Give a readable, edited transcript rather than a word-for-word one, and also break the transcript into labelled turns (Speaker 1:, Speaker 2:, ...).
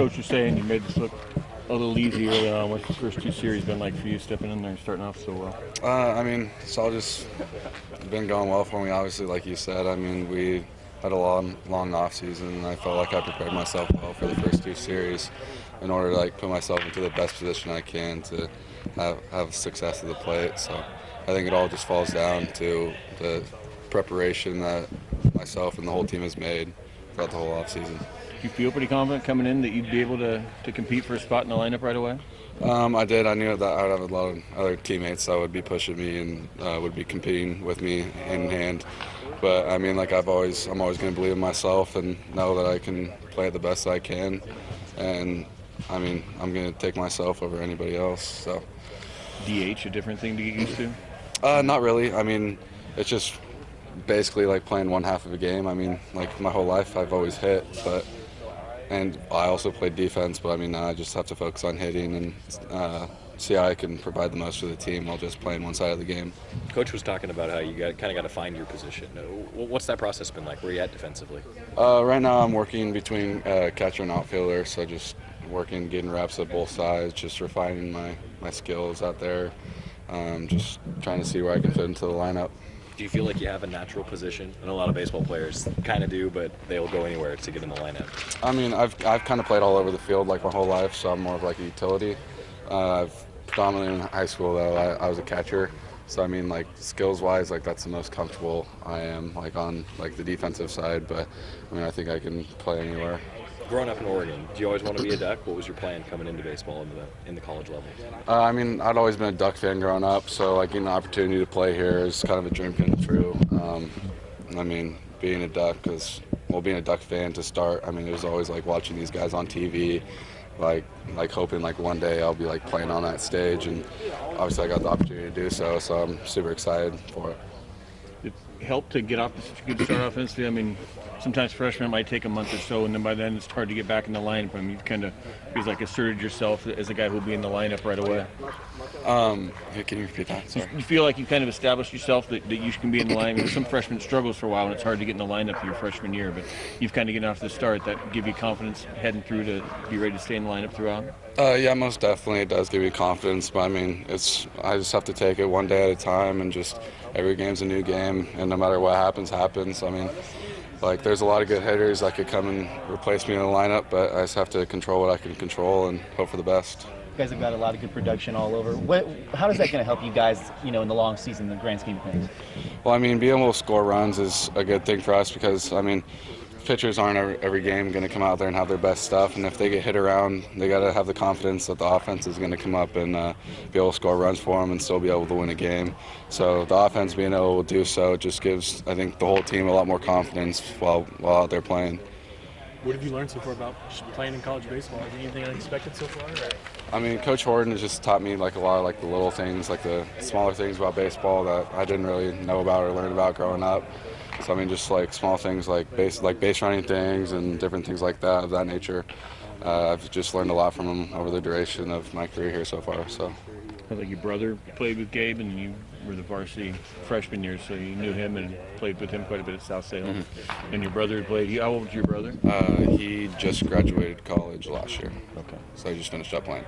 Speaker 1: Coach was saying you made this look a little easy early on. What's the first two series been like for you stepping in there and starting off so well?
Speaker 2: I mean, it's all just been going well for me, obviously, like you said. I mean, we had a long off season, and I felt like I prepared myself well for the first two series in order to put myself into the best position I can to have success at the plate. So I think it all just falls down to the preparation that myself and the whole team has made throughout the whole off season.
Speaker 1: Do you feel pretty confident coming in that you'd be able to compete for a spot in the lineup right away?
Speaker 2: I did. I knew that I would have a lot of other teammates that would be pushing me and would be competing with me hand in hand. But I mean, I'm always going to believe in myself and know that I can play it the best I can. And I mean, I'm going to take myself over anybody else. So.
Speaker 1: DH, a different thing to get used to?
Speaker 2: Not really. I mean, it's just basically playing one half of a game. I mean, my whole life I've always hit, and I also played defense, but I mean, now I just have to focus on hitting and see how I can provide the most for the team while just playing one side of the game.
Speaker 3: Coach was talking about how you kind of got to find your position. What's that process been like? Where are you at defensively?
Speaker 2: Right now I'm working between catcher and outfielder, so just working, getting reps at both sides, just refining my skills out there, just trying to see where I can fit into the lineup.
Speaker 3: Do you feel like you have a natural position? And a lot of baseball players kind of do, but they'll go anywhere to get in the lineup.
Speaker 2: I mean, I've kind of played all over the field my whole life, so I'm more of a utility. I've predominantly in high school though I was a catcher, so I mean skills-wise that's the most comfortable I am on the defensive side. But I mean I think I can play anywhere.
Speaker 3: Growing up in Oregon, do you always want to be a Duck? What was your plan coming into baseball in the college level?
Speaker 2: I mean, I'd always been a Duck fan growing up, so getting the opportunity to play here is kind of a dream come true. I mean, being a Duck fan to start. I mean, it was always watching these guys on TV, hoping one day I'll be playing on that stage, and obviously I got the opportunity to do so. So I'm super excited for it.
Speaker 1: It helped to get off to such a good start offensively. I mean, sometimes freshmen might take a month or so, and then by then it's hard to get back in the lineup. I mean, you've kind of asserted yourself as a guy who'll be in the lineup right away.
Speaker 2: Can you repeat that? Sorry.
Speaker 1: You feel like you've kind of established yourself that you can be in the lineup. Some freshmen struggles for a while, and it's hard to get in the lineup your freshman year, but you've kind of gotten off to the start that give you confidence heading through to be ready to stay in the lineup throughout.
Speaker 2: Yeah, most definitely it does give me confidence, but I mean, I just have to take it one day at a time, and just every game's a new game, and no matter what happens. I mean, there's a lot of good hitters that could come and replace me in the lineup, but I just have to control what I can control and hope for the best.
Speaker 4: You guys have got a lot of good production all over. How is that going to help you guys, in the long season, in the grand scheme of things?
Speaker 2: Well, I mean, being able to score runs is a good thing for us because, I mean, pitchers aren't every game going to come out there and have their best stuff, and if they get hit around, they got to have the confidence that the offense is going to come up and be able to score runs for them and still be able to win a game. So the offense being able to do so just gives, I think, the whole team a lot more confidence while out there playing.
Speaker 5: What have you learned so far about playing in college baseball? Is there anything unexpected so far? Or?
Speaker 2: I mean, Coach Horton has just taught me a lot of the little things, the smaller things about baseball that I didn't really know about or learn about growing up. So I mean, just small things base running things and different things of that nature. I've just learned a lot from him over the duration of my career here so far. So.
Speaker 1: Like your brother played with Gabe, and you were the varsity freshman year, so you knew him and played with him quite a bit at South Salem. Mm-hmm. And your brother played. How old was your brother?
Speaker 2: He just graduated college last year.
Speaker 1: Okay.
Speaker 2: So he just finished up playing.